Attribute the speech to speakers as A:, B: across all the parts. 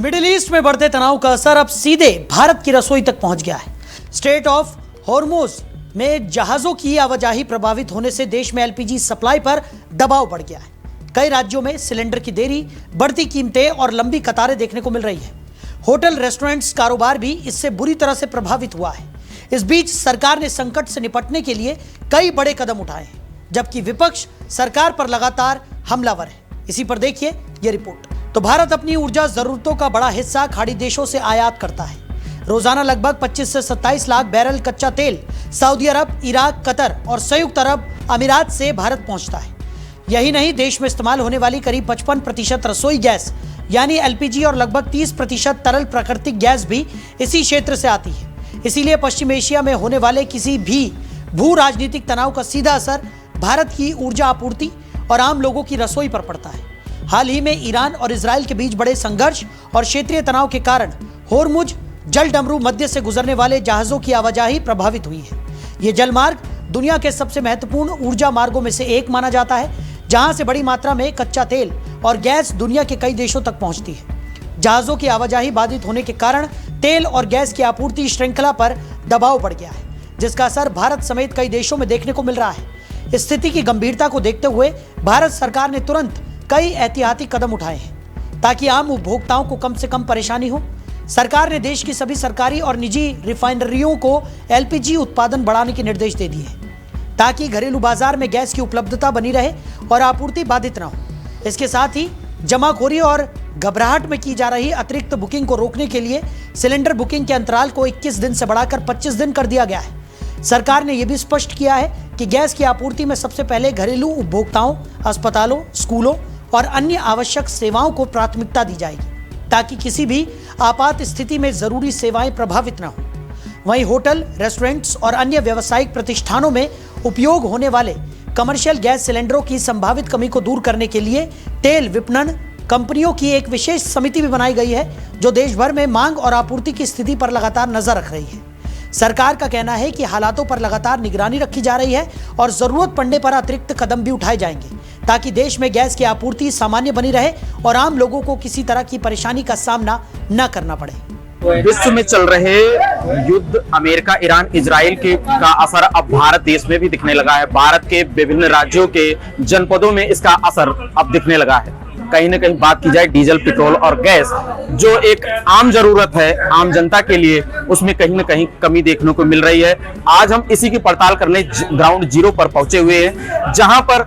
A: Middle east में बढ़ते तनाव का असर अब सीधे भारत की रसोई तक पहुंच गया है। स्ट्रेट ऑफ हॉर्मुज में जहाजों की आवाजाही प्रभावित होने से देश में एलपीजी सप्लाई पर दबाव बढ़ गया है। कई राज्यों में सिलेंडर की देरी, बढ़ती कीमतें और लंबी कतारें देखने को मिल रही है। होटल रेस्टोरेंट्स कारोबार भी इससे बुरी तरह से प्रभावित हुआ है। इस बीच सरकार ने संकट से निपटने के लिए कई बड़े कदम उठाए हैं, जबकि विपक्ष सरकार पर लगातार हमलावर है। इसी पर देखिए यह रिपोर्ट। तो भारत अपनी ऊर्जा जरूरतों का बड़ा हिस्सा खाड़ी देशों से आयात करता है। रोजाना लगभग 25 से 27 लाख बैरल कच्चा तेल सऊदी अरब, इराक, कतर और संयुक्त अरब अमीरात से भारत पहुंचता है। यही नहीं, देश में इस्तेमाल होने वाली करीब 55% रसोई गैस यानी एलपीजी और लगभग 30% तरल प्राकृतिक गैस भी इसी क्षेत्र से आती है। इसीलिए पश्चिम एशिया में होने वाले किसी भी भू राजनीतिक तनाव का सीधा असर भारत की ऊर्जा आपूर्ति और आम लोगों की रसोई पर पड़ता है। हाल ही में ईरान और इजराइल के बीच बड़े संघर्ष और क्षेत्रीय तनाव के कारण होर्मुज जल डमरू मध्य से गुजरने वाले जहाजों की आवाजाही प्रभावित हुई है। ये जलमार्ग दुनिया के सबसे महत्वपूर्ण ऊर्जा मार्गों में से एक माना जाता है, जहां से बड़ी मात्रा में कच्चा तेल और गैस दुनिया के कई देशों तक पहुंचती है। जहाजों की आवाजाही बाधित होने के कारण तेल और गैस की आपूर्ति श्रृंखला पर दबाव बढ़ गया है, जिसका असर भारत समेत कई देशों में देखने को मिल रहा है। स्थिति की गंभीरता को देखते हुए भारत सरकार ने तुरंत कई एहतियाती कदम उठाए हैं ताकि आम उपभोक्ताओं को कम से कम परेशानी हो। सरकार ने देश की सभी सरकारी और निजी रिफाइनरियों को एलपीजी उत्पादन बढ़ाने के निर्देश दे दिए हैं ताकि घरेलू बाजार में गैस की उपलब्धता बनी रहे और आपूर्ति बाधित न हो। इसके साथ ही जमाखोरी और घबराहट में की जा रही अतिरिक्त बुकिंग को रोकने के लिए सिलेंडर बुकिंग के अंतराल को 21 दिन से बढ़ाकर 25 दिन कर दिया गया है। सरकार ने यह भी स्पष्ट किया है कि गैस की आपूर्ति में सबसे पहले घरेलू उपभोक्ताओं, अस्पतालों, स्कूलों और अन्य आवश्यक सेवाओं को प्राथमिकता दी जाएगी ताकि किसी भी आपात स्थिति में जरूरी सेवाएं प्रभावित न हो। वहीं होटल, रेस्टोरेंट्स और अन्य व्यावसायिक प्रतिष्ठानों में उपयोग होने वाले कमर्शियल गैस सिलेंडरों की संभावित कमी को दूर करने के लिए तेल विपणन कंपनियों की एक विशेष समिति भी बनाई गई है, जो देश भर में मांग और आपूर्ति की स्थिति पर लगातार नजर रख रही है। सरकार का कहना है कि हालातों पर लगातार निगरानी रखी जा रही है और जरूरत पड़ने पर अतिरिक्त कदम भी उठाए जाएंगे ताकि देश में गैस की आपूर्ति सामान्य बनी रहे और आम लोगों को किसी तरह की परेशानी का सामना न करना पड़े।
B: विश्व में चल रहे युद्ध अमेरिका, ईरान, इजराइल के का असर अब भारत देश में भी दिखने लगा है। भारत के विभिन्न राज्यों के जनपदों में इसका असर अब दिखने लगा है। कहीं न कहीं बात की जाए डीजल, पेट्रोल और गैस, जो एक आम जरूरत है आम जनता के लिए, उसमें कहीं न कहीं कमी देखने को मिल रही है। आज हम इसी की पड़ताल करने ग्राउंड जीरो पर पहुंचे हुए हैं, जहां पर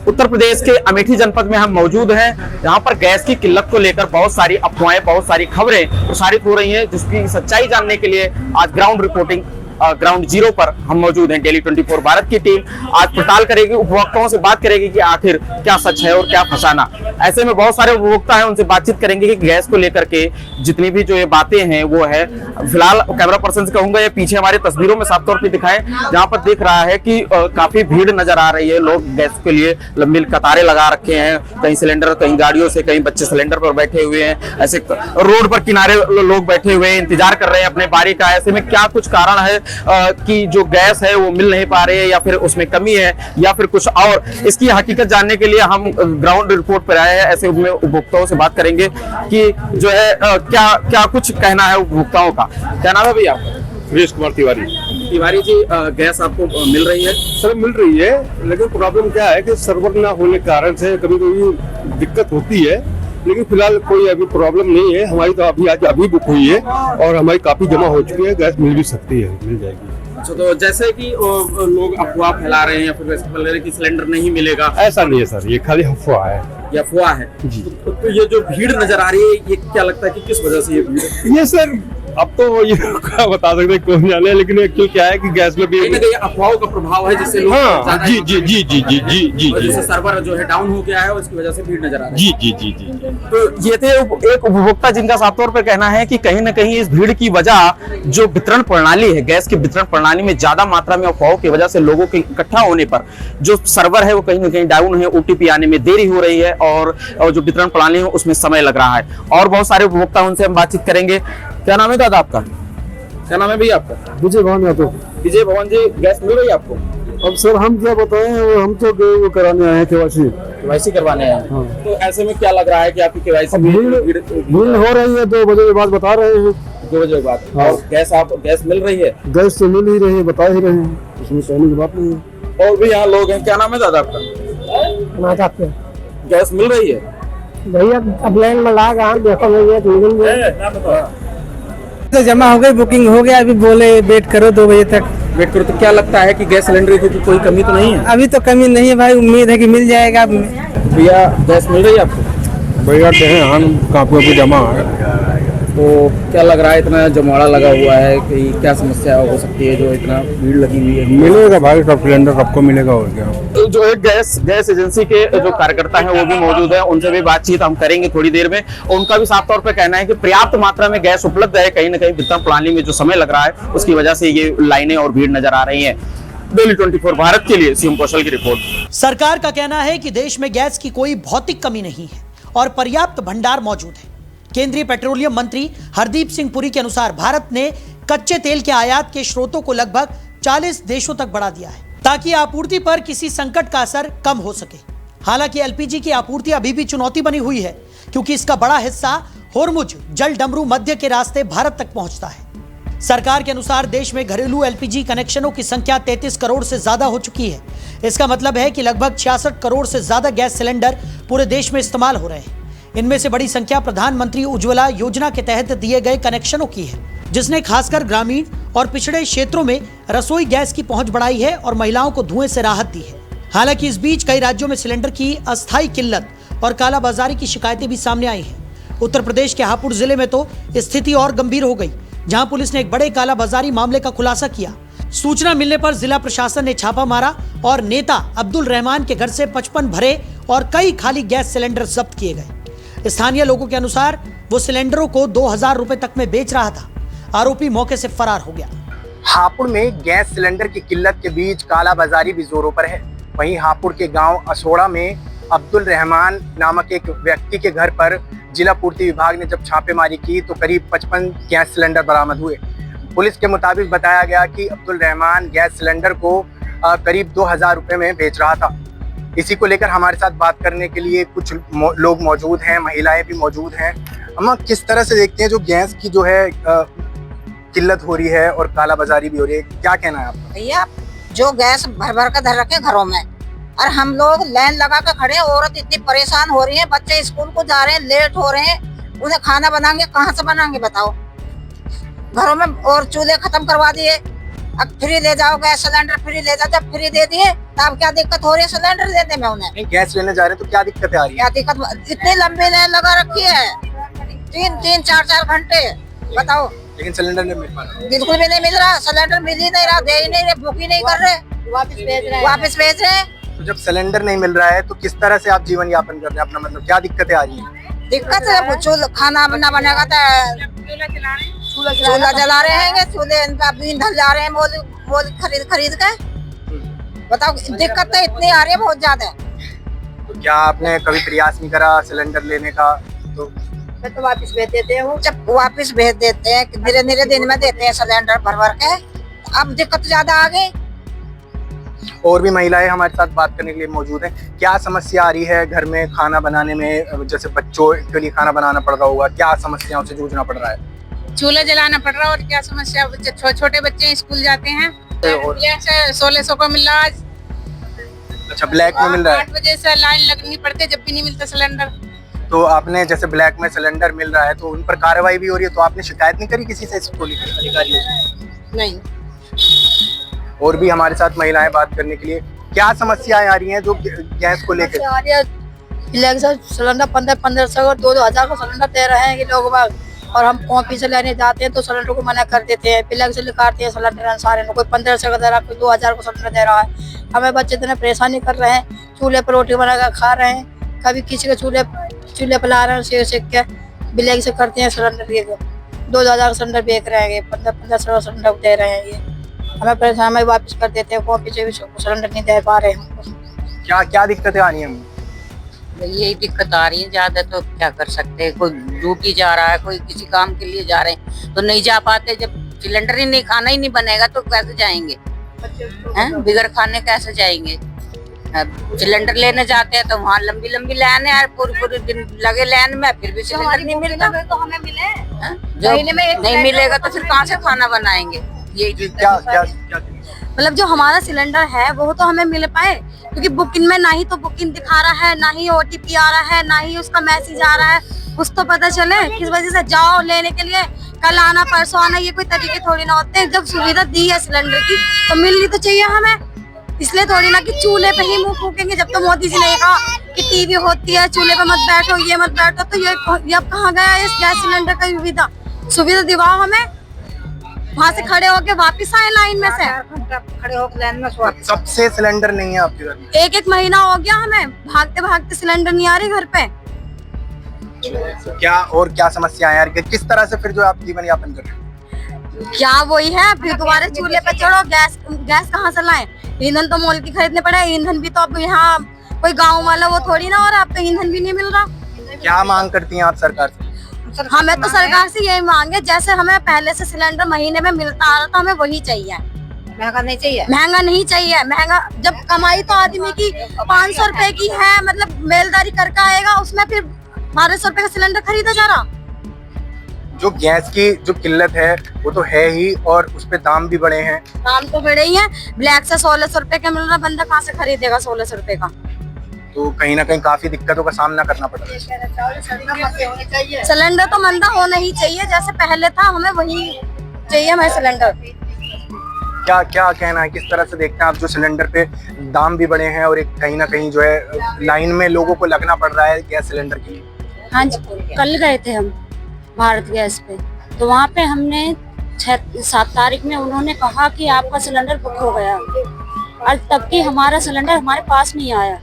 B: उत्तर प्रदेश के अमेठी जनपद में हम मौजूद हैं। यहाँ पर गैस की किल्लत को लेकर बहुत सारी अफवाहें, बहुत सारी खबरें प्रसारित हो रही हैं, जिसकी सच्चाई जानने के लिए आज ग्राउंड जीरो पर हम मौजूद हैं। डेली 24 भारत की टीम आज पड़ताल करेगी, उपभोक्ताओं से बात करेगी कि आखिर क्या सच है और क्या फसाना। ऐसे में बहुत सारे उपभोक्ता हैं, उनसे बातचीत करेंगे कि गैस को लेकर के जितनी भी जो ये बातें हैं वो है। फिलहाल कैमरा पर्सन से कहूंगा ये पीछे हमारे तस्वीरों में साफ तौर पर दिखाएं, जहां पर देख रहा है कि काफी भीड़ नजर आ रही है। लोग गैस के लिए लंबी कतारें लगा रखे हैं, कहीं सिलेंडर, कहीं गाड़ियों से, कहीं बच्चे सिलेंडर पर बैठे हुए हैं। ऐसे रोड पर किनारे लोग बैठे हुए हैं, इंतजार कर रहे हैं अपने बारी का। ऐसे में क्या कुछ कारण है कि जो गैस है वो मिल नहीं पा रही है, या फिर उसमें कमी है, या फिर कुछ और, इसकी हकीकत जानने के लिए हम ग्राउंड रिपोर्ट पर आए हैं। ऐसे उपभोक्ताओं से बात करेंगे कि जो है क्या कुछ कहना है उपभोक्ताओं का। क्या नाम है भैया आपका?
C: सुरेश कुमार तिवारी।
B: तिवारी जी, गैस आपको मिल रही है?
C: सर मिल रही है, लेकिन प्रॉब्लम क्या है कि सर्वर ना होने के कारण से कभी कभी दिक्कत होती है, लेकिन फिलहाल कोई अभी प्रॉब्लम नहीं है। हमारी तो अभी बुक हुई है और हमारी काफी जमा हो चुकी है। गैस मिल भी सकती है, मिल जाएगी।
B: अच्छा, तो जैसे कि लोग अफवाह फैला रहे हैं या फिर वैसे फैला रहे हैं कि सिलेंडर नहीं मिलेगा,
C: ऐसा नहीं है सर, ये खाली अफवाह है।
B: ये अफवाह है
C: जी।
B: तो ये जो भीड़ नजर आ रही है, ये क्या लगता है कि किस वजह से ये भीड़?
C: ये सर अब तो ये क्या बता सकते हैं, कौन जाने, लेकिन एक्चुअली क्या है कि गैस में भी
B: अफवाहों का प्रभाव है, जिससे लोग
C: जी जी जी जी जी जी जी जी
B: सर्वर जो है डाउन हो गया है और इसकी वजह से भीड़ नजर आ रही है।
C: जी जी जी जी।
B: तो ये थे एक उपभोक्ता जिनका साफ तौर पर कहना है कि कहीं न कहीं इस भीड़ की वजह जो वितरण प्रणाली है, गैस की वितरण प्रणाली में ज्यादा मात्रा में अफवाहों की वजह से लोगों के इकट्ठा होने पर जो सर्वर है वो कहीं न कहीं डाउन है, ओटीपी आने में देरी हो रही है और जो वितरण प्रणाली है उसमें समय लग रहा है। और बहुत सारे उपभोक्ता, उनसे हम बातचीत करेंगे। क्या नाम है दादा आपका? क्या नाम है भैया आपका?
C: विजय भवन यादव।
B: विजय भवन जी, गैस मिल रही है आपको?
C: अब सर हम क्या बताएं, हम तो वो कराने आए हैं केवाईसी।
B: केवाईसी करवाने हैं। तो ऐसे में क्या लग रहा है कि आपकी केवाईसी
C: भीड़ हो रही है, 2 बजे के बाद बता रहे हैं।
B: 2 बजे के बाद।
C: हाँ।
B: और गैस मिल रही है?
C: गैस तो मिल ही रही है, बता ही रहे हैं, उसमें कहने की बात नहीं है।
B: और भी यहाँ लोग हैं, क्या नाम है दादा आपका? गैस मिल रही है
D: भैया? अब लाइन में लगा, देखो भैया तो जमा हो गई, बुकिंग हो गया, अभी बोले वेट करो 2 बजे तक।
B: वेट करो। तो क्या लगता है कि गैस सिलेंडर की कोई कमी तो नहीं है?
D: अभी तो कमी नहीं है भाई, उम्मीद है कि मिल जाएगा।
B: भैया गैस मिल रही है आपको?
C: भैया हम काफी जमा है।
B: तो क्या लग रहा है, इतना जमावड़ा लगा हुआ है कि क्या समस्या हो सकती है जो इतना भीड़ लगी हुई है?
C: मिलेगा भाई, सब सिलेंडर सबको मिलेगा। और क्या,
B: तो जो एक गैस एजेंसी के जो कार्यकर्ता हैं वो भी मौजूद है, उनसे भी बातचीत हम करेंगे थोड़ी देर में। उनका भी साफ तौर पे कहना है कि पर्याप्त मात्रा में गैस उपलब्ध है, कहीं ना कहीं वितरण प्रणाली में जो समय लग रहा है उसकी वजह से ये लाइनें और भीड़ नजर आ रही है। डेली 24 भारत के लिए सीएम कौशल की रिपोर्ट।
A: सरकार का कहना है कि देश में गैस की कोई भौतिक कमी नहीं है और पर्याप्त भंडार मौजूद है। केंद्रीय पेट्रोलियम मंत्री हरदीप सिंह पुरी के अनुसार भारत ने कच्चे तेल के आयात के स्रोतों को लगभग 40 देशों तक बढ़ा दिया है ताकि आपूर्ति पर किसी संकट का असर कम हो सके। हालांकि एलपीजी की आपूर्ति अभी भी चुनौती बनी हुई है क्योंकि इसका बड़ा हिस्सा होर्मुज जल डमरू मध्य के रास्ते भारत तक पहुंचता है। सरकार के अनुसार देश में घरेलू एलपीजी कनेक्शनों की संख्या 33 करोड़ से ज्यादा हो चुकी है। इसका मतलब है कि लगभग 66 करोड़ से ज्यादा गैस सिलेंडर पूरे देश में इस्तेमाल हो रहे हैं। इनमें से बड़ी संख्या प्रधानमंत्री उज्ज्वला योजना के तहत दिए गए कनेक्शनों की है, जिसने खासकर ग्रामीण और पिछड़े क्षेत्रों में रसोई गैस की पहुंच बढ़ाई है और महिलाओं को धुएं से राहत दी है। हालांकि इस बीच कई राज्यों में सिलेंडर की अस्थायी किल्लत और कालाबाजारी की शिकायतें भी सामने आई हैं। उत्तर प्रदेश के हापुड़ जिले में तो स्थिति और गंभीर हो गई, जहां पुलिस ने एक बड़े कालाबाजारी मामले का खुलासा किया। सूचना मिलने पर जिला प्रशासन ने छापा मारा और नेता अब्दुल रहमान के घर से 55 भरे और कई खाली गैस सिलेंडर जब्त किए गए। स्थानीय लोगों के अनुसार वो सिलेंडरों को 2000 रुपए तक में बेच रहा था। आरोपी मौके से फरार हो गया।
E: हापुड़ में गैस सिलेंडर की किल्लत के बीच कालाबाजारी भी जोरों पर है। वहीं हापुड़ के गांव असोड़ा में अब्दुल रहमान नामक एक व्यक्ति के घर पर जिला पूर्ति विभाग ने जब छापेमारी की तो करीब 55 गैस सिलेंडर बरामद हुए। पुलिस के मुताबिक बताया गया कि अब्दुल रहमान गैस सिलेंडर को करीब 2000 रुपए में बेच रहा था। इसी को लेकर हमारे साथ बात करने के लिए कुछ लोग मौजूद हैं, महिलाएं भी मौजूद हैं। हम किस तरह से देखते हैं जो गैस की जो है किल्लत हो रही है और कालाबाजारी भी हो रही है, क्या कहना है आपका?
F: भैया जो गैस भर भर कर धर रखे घरों में और हम लोग लाइन लगा कर खड़े हैं, औरत इतनी परेशान हो रही है, बच्चे स्कूल को जा रहे हैं, लेट हो रहे हैं, उन्हें खाना बनाएंगे कहाँ से बनाएंगे बताओ? घरों में और चूल्हे खत्म करवा दिए। अब फ्री ले जाओ, गैस सिलेंडर फ्री ले जाओ, जब फ्री दे दिए तब क्या दिक्कत हो रही है सिलेंडर देने में उन्हें?
E: गैस लेने जा रहे हैं तो क्या दिक्कतें आ रही है?
F: क्या दिक्कत, इतनी लंबी लाइन लगा रखी है, 3-3, 4-4 घंटे बताओ।
E: लेकिन सिलेंडर नहीं मिल पा रहा।
F: बिल्कुल भी नहीं मिल रहा, सिलेंडर मिल ही नहीं रहा, दे ही नहीं रहे, बुक ही नहीं कर रहे, वापस भेज रहे हैं।
E: तो जब सिलेंडर नहीं मिल रहा है तो किस तरह से आप जीवन यापन कर रहे हैं अपना, मतलब क्या दिक्कतें आ रही है?
F: दिक्कत है, खाना बना बनेगा तो चूल्हा जला रहे हैं, चूल्हे ईंधन जा रहे हैं मोल खरीद के बताओ। दिक्कत तो इतनी आ रही है बहुत ज्यादा।
E: तो क्या आपने कभी प्रयास नहीं करा सिलेंडर लेने का?
F: तो वापस भेज देते हैं, वो जब वापस भेज देते हैं, धीरे दिन में देते हैं सिलेंडर भर के। अब दिक्कत ज्यादा आ गई।
E: और भी महिलाएं हमारे साथ बात करने के लिए मौजूद हैं। क्या समस्या आ रही है घर में खाना बनाने में? जैसे बच्चों के लिए खाना बनाना पड़ रहा होगा, क्या समस्याओं से जूझना पड़ रहा है?
G: चूल्हा जलाना पड़ रहा है और क्या समस्या, छोटे बच्चे स्कूल जाते हैं। 1600 को मिल रहा आज।
E: अच्छा, ब्लैक में मिल रहा है?
G: 8 बजे से लाइन लगनी पड़ती है जब भी नहीं मिलता सिलेंडर।
E: तो आपने जैसे ब्लैक में सिलेंडर मिल रहा है तो उन पर कार्रवाई भी हो रही है, तो आपने शिकायत नहीं करी किसी से, अधिकारियों से?
F: नहीं।
E: और भी हमारे साथ महिलाएं बात करने के लिए, क्या समस्याएं आ रही हैं जो गैस को लेकर?
H: सिलेंडर 1500 और 2000 का सिलेंडर दे रहे हैं ये लोग बाग, और हम कॉपी से लेने जाते हैं तो सिलेंडर को मना कर देते हैं। प्लग से निकालते हैं सिलेंडर सारे, कोई 1500 का दे रहा है, कोई 2000 का सिलेंडर दे रहा है। हमें बच्चे इतने परेशानी कर रहे हैं, चूल्हे पर रोटी बनाकर खा रहे हैं, कभी किसी के चूल्हे पर ला रहे हैं, सेक के ब्लैक से करते हैं सिलेंडर। ये 2000 का सिलेंडर बेच रहे हैं, 1500 का सिलेंडर दे रहे हैं। ये हमें परेशान, हमें वापस कर देते हैं, कॉपी से भी सिलेंडर नहीं दे पा रहे हैं।
E: क्या दिक्कतें आ रही हैं?
I: यही दिक्कत आ रही है ज्यादा, तो क्या कर सकते हैं। कोई ड्यूटी जा रहा है, कोई किसी काम के लिए जा रहे हैं तो नहीं जा पाते। जब सिलेंडर ही नहीं, खाना ही नहीं बनेगा तो कैसे जाएंगे? हैं? बिगर खाने कैसे जाएंगे? अब सिलेंडर लेने जाते हैं तो वहाँ लंबी लंबी लाइन है, पूरी दिन लगे लाइन में, फिर भी सिलेंडर नहीं मिलता।
F: तो हमें मिले
I: हैं? जो नहीं मिलेगा तो फिर कहाँ से खाना बनाएंगे? यही
E: क्या क्या
H: मतलब जो हमारा सिलेंडर है वो तो हमें मिल पाए, क्योंकि बुकिंग में ना ही तो बुकिंग दिखा रहा है, ना ही ओटीपी आ रहा है, ना ही उसका मैसेज आ रहा है। कुछ तो पता चले किस वजह से जाओ लेने के लिए, कल आना परसों आना, ये कोई तरीके थोड़ी ना होते हैं। जब सुविधा दी है सिलेंडर की तो मिलनी तो चाहिए हमें, इसलिए थोड़ी ना कि चूल्हे पे ही मुंह फूकेंगे। जब तो मोदी जी ने कहा कि टीवी होती है, चूल्हे पे मत बैठो, ये मत बैठो, तो ये अब कहाँ गया इस गैस सिलेंडर का सुविधा दिवाओ हमें, वहाँ से खड़े होके वापस आए लाइन में से।
F: खड़े होकर लाइन में
E: कब से सिलेंडर नहीं है आपके घर में?
H: एक महीना हो गया हमें, भागते भागते सिलेंडर नहीं आ रही घर पे।
E: क्या और क्या समस्या है यार, किस तरह से फिर जो आप जीवन यापन कर रहे हैं?
H: क्या वही है, फिर दोबारा चूल्हे पे चढ़ो, गैस कहाँ से लाएं? ईंधन तो मोल की खरीदने पड़े, ईंधन भी तो अब यहाँ कोई गाँव वाला वो थोड़ी ना, और अब तो ईंधन भी नहीं मिल रहा।
E: क्या मांग करती हैं आप सरकार से?
H: हमें तो सरकार से यही मांगे, जैसे हमें पहले से सिलेंडर महीने में मिलता आ रहा था, हमें वही चाहिए।
F: महंगा नहीं चाहिए,
H: महंगा नहीं चाहिए। महंगा जब कमाई तो आदमी की 500 रुपए की है, मतलब मेलदारी करके आएगा, उसमें फिर 1200 रुपए का सिलेंडर खरीदा जा रहा।
E: जो गैस की जो किल्लत है वो तो है ही, और उस पे दाम भी बढ़े हैं।
H: दाम तो बढ़े ही है, ब्लैक से 1600 रुपए का मिल रहा, बंदा कहाँ से खरीदेगा 1600 रुपए का?
E: तो कहीं ना कहीं काफी दिक्कतों का सामना करना पड़ रहा है।
H: सिलेंडर तो मंदा होना ही चाहिए, जैसे पहले था, हमें वही चाहिए हमें सिलेंडर।
E: क्या क्या कहना है, किस तरह से देखते हैं आप जो सिलेंडर पे दाम भी बढ़े हैं, और एक कहीं ना कहीं जो है लाइन में लोगों को लगना पड़ रहा है गैस सिलेंडर के लिए?
J: हाँ जी, कल गए थे हम भारत गैस पे, तो वहाँ पे हमने 7 तारीख में उन्होंने कहा कि आपका सिलेंडर बुक हो गया, आज तक कि हमारा सिलेंडर हमारे पास नहीं आया।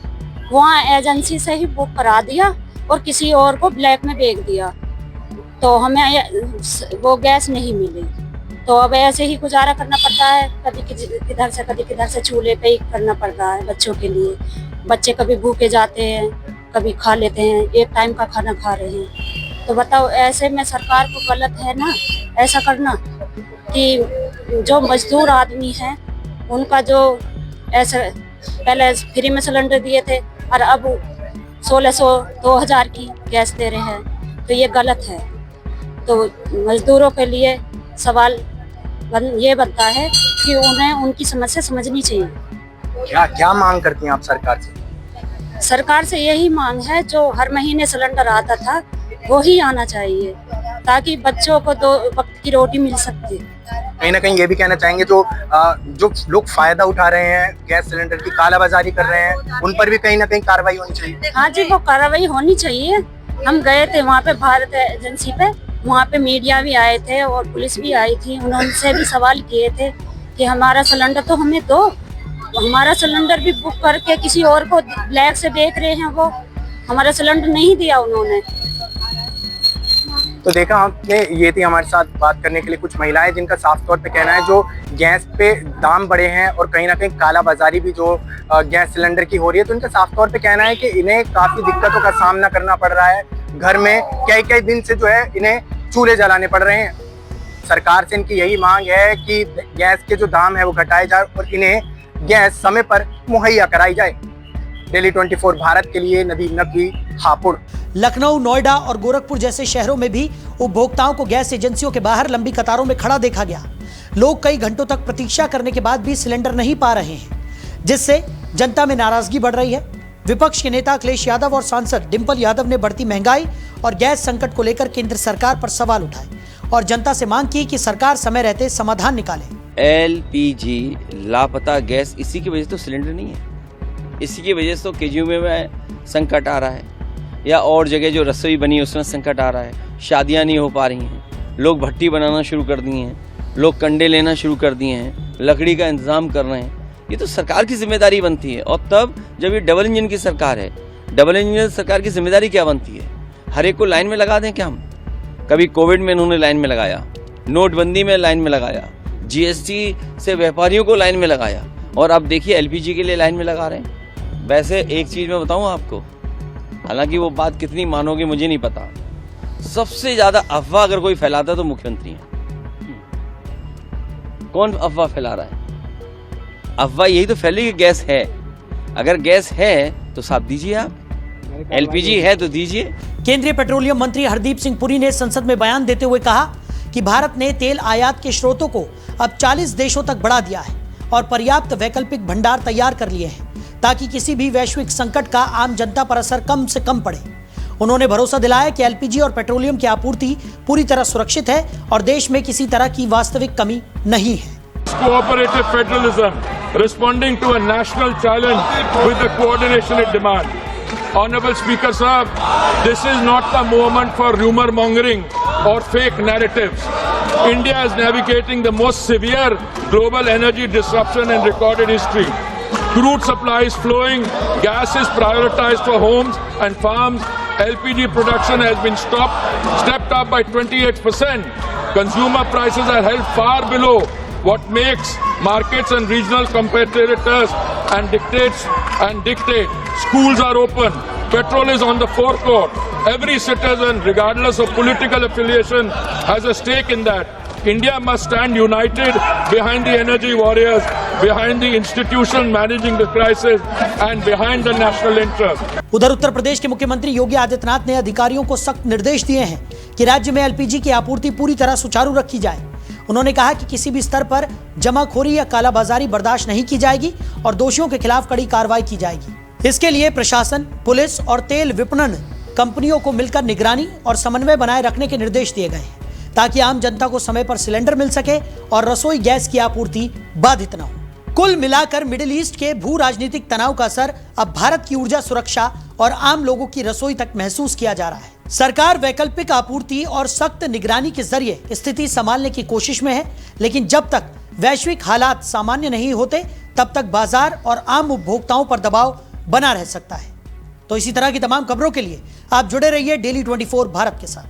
J: वहाँ एजेंसी से ही बुक करा दिया और किसी और को ब्लैक में बेच दिया, तो हमें वो गैस नहीं मिली। तो अब ऐसे ही गुजारा करना पड़ता है, कभी किधर से कभी किधर से, चूल्हे पे ही करना पड़ता है बच्चों के लिए। बच्चे कभी भूखे जाते हैं, कभी खा लेते हैं, एक टाइम का खाना खा रहे हैं। तो बताओ, ऐसे में सरकार को गलत है ना ऐसा करना, कि जो मजदूर आदमी हैं उनका जो ऐसे पहले फ्री में सिलेंडर दिए थे और अब 1600 2000 की गैस दे रहे हैं, तो ये गलत है। तो मजदूरों के लिए सवाल ये बनता है कि उन्हें उनकी समस्या समझनी चाहिए।
E: क्या क्या मांग करती हैं आप सरकार से?
J: सरकार से यही मांग है, जो हर महीने सिलेंडर आता था वो ही आना चाहिए, ताकि बच्चों को 2 वक्त की रोटी मिल सकती है।
E: कहीं ना कहीं ये भी कहना चाहेंगे जो लोग फायदा उठा रहे हैं गैस सिलेंडर की, कालाबाजारी कर रहे हैं, उन पर भी कहीं ना कहीं कार्रवाई होनी चाहिए।
J: हाँ जी, वो कार्रवाई होनी चाहिए। हम गए थे वहाँ पे भारत एजेंसी पे, वहाँ पे मीडिया भी आए थे और पुलिस भी आई थी, उन्होंने भी सवाल किए थे कि हमारा सिलेंडर तो हमें दो, हमारा सिलेंडर भी बुक करके किसी और को ब्लैक से बेच रहे हैं, वो हमारा सिलेंडर नहीं दिया उन्होंने।
E: तो देखा आपने, ये थी हमारे साथ बात करने के लिए कुछ महिलाएं, जिनका साफ तौर पे कहना है जो गैस पे दाम बढ़े हैं और कहीं ना कहीं कालाबाजारी भी जो गैस सिलेंडर की हो रही है, तो इनका साफ तौर पे कहना है कि इन्हें काफी दिक्कतों का सामना करना पड़ रहा है। घर में कई दिन से जो है इन्हें चूल्हे जलाने पड़ रहे हैं। सरकार से इनकी यही मांग है कि गैस के जो दाम है वो घटाए जाए और इन्हें गैस समय पर मुहैया कराई जाए। डेली 24 भारत के लिए नदीम नकवी, हापुड़।
A: लखनऊ, नोएडा और गोरखपुर जैसे शहरों में भी उपभोक्ताओं को गैस एजेंसियों के बाहर लंबी कतारों में खड़ा देखा गया। लोग कई घंटों तक प्रतीक्षा करने के बाद भी सिलेंडर नहीं पा रहे हैं, जिससे जनता में नाराजगी बढ़ रही है। विपक्ष के नेता अखिलेश यादव और सांसद डिंपल यादव ने बढ़ती महंगाई और गैस संकट को लेकर केंद्र सरकार पर सवाल उठाए और जनता से मांग की कि सरकार समय रहते समाधान निकाले।
K: एलपीजी लापता गैस, इसी की वजह से तो सिलेंडर नहीं है, इसी की वजह से तो केजीएमयू में संकट आ रहा है, या और जगह जो रसोई बनी है उसमें संकट आ रहा है। शादियां नहीं हो पा रही हैं, लोग भट्टी बनाना शुरू कर दिए हैं, लोग कंडे लेना शुरू कर दिए हैं, लकड़ी का इंतजाम कर रहे हैं। ये तो सरकार की जिम्मेदारी बनती है। और तब जब ये डबल इंजन की सरकार है, डबल इंजन सरकार की जिम्मेदारी क्या बनती है? हर एक को लाइन में लगा दें क्या हम? कभी कोविड में इन्होंने लाइन में लगाया, नोटबंदी में लाइन में लगाया, जीएसटी से व्यापारियों को लाइन में लगाया, और अब देखिए एलपीजी के लिए लाइन में लगा रहे हैं। वैसे एक चीज मैं बताऊं आपको, हालांकि वो बात कितनी मानोगे मुझे नहीं पता, सबसे ज्यादा अफवाह अगर कोई फैलाता तो मुख्यमंत्री है। कौन अफवाह फैला रहा है? अफवाह यही तो फैली कि गैस है। अगर गैस है तो साफ दीजिए, आप एलपीजी है तो दीजिए।
A: केंद्रीय पेट्रोलियम मंत्री हरदीप सिंह पुरी ने संसद में बयान देते हुए कहा कि भारत ने तेल आयात के स्रोतों को अब 40 देशों तक बढ़ा दिया है और पर्याप्त वैकल्पिक भंडार तैयार कर लिए हैं ताकि किसी भी वैश्विक संकट का आम जनता पर असर कम से कम पड़े। उन्होंने भरोसा दिलाया कि एलपीजी और पेट्रोलियम की आपूर्ति पूरी तरह सुरक्षित है और देश में किसी तरह की वास्तविक कमी नहीं है।
L: Cooperative federalism, responding to a national challenge with the coordination it demands. Honorable Speaker Sahab, this is not the moment for rumor mongering or fake narratives. India is navigating the most severe global energy disruption in recorded history. Crude supply is flowing, gas is prioritized for homes and farms, LPG production has been stepped up by 28%. Consumer prices are held far below what makes markets and regional competitors and dictate. Schools are open. Petrol is on the forecourt. Every citizen, regardless of political affiliation, has a stake in that. India must stand united behind the energy warriors, behind the institution managing the crisis, and behind the national interest.
A: उधर उत्तर प्रदेश के मुख्यमंत्री योगी आदित्यनाथ ने अधिकारियों को सख्त निर्देश दिए हैं कि राज्य में एलपीजी की आपूर्ति पूरी तरह सुचारू रखी जाए। उन्होंने कहा कि किसी भी स्तर पर जमाखोरी या कालाबाजारी बर्दाश्त नहीं की जाएगी और दोषियों के खिलाफ कड़ी कार्रवाई की जाएगी। इसके लिए प्रशासन, पुलिस और तेल विपणन कंपनियों को मिलकर निगरानी और समन्वय बनाए रखने के निर्देश दिए गए हैं ताकि आम जनता को समय पर सिलेंडर मिल सके और रसोई गैस की आपूर्ति बाधित न हो। कुल मिलाकर मिडिल ईस्ट के भू राजनीतिक तनाव का असर अब भारत की ऊर्जा सुरक्षा और आम लोगों की रसोई तक महसूस किया जा रहा है। सरकार वैकल्पिक आपूर्ति और सख्त निगरानी के जरिए स्थिति संभालने की कोशिश में है, लेकिन जब तक वैश्विक हालात सामान्य नहीं होते तब तक बाजार और आम उपभोक्ताओं पर दबाव बना रह सकता है। तो इसी तरह की तमाम खबरों के लिए आप जुड़े रहिए डेली 24 भारत के साथ।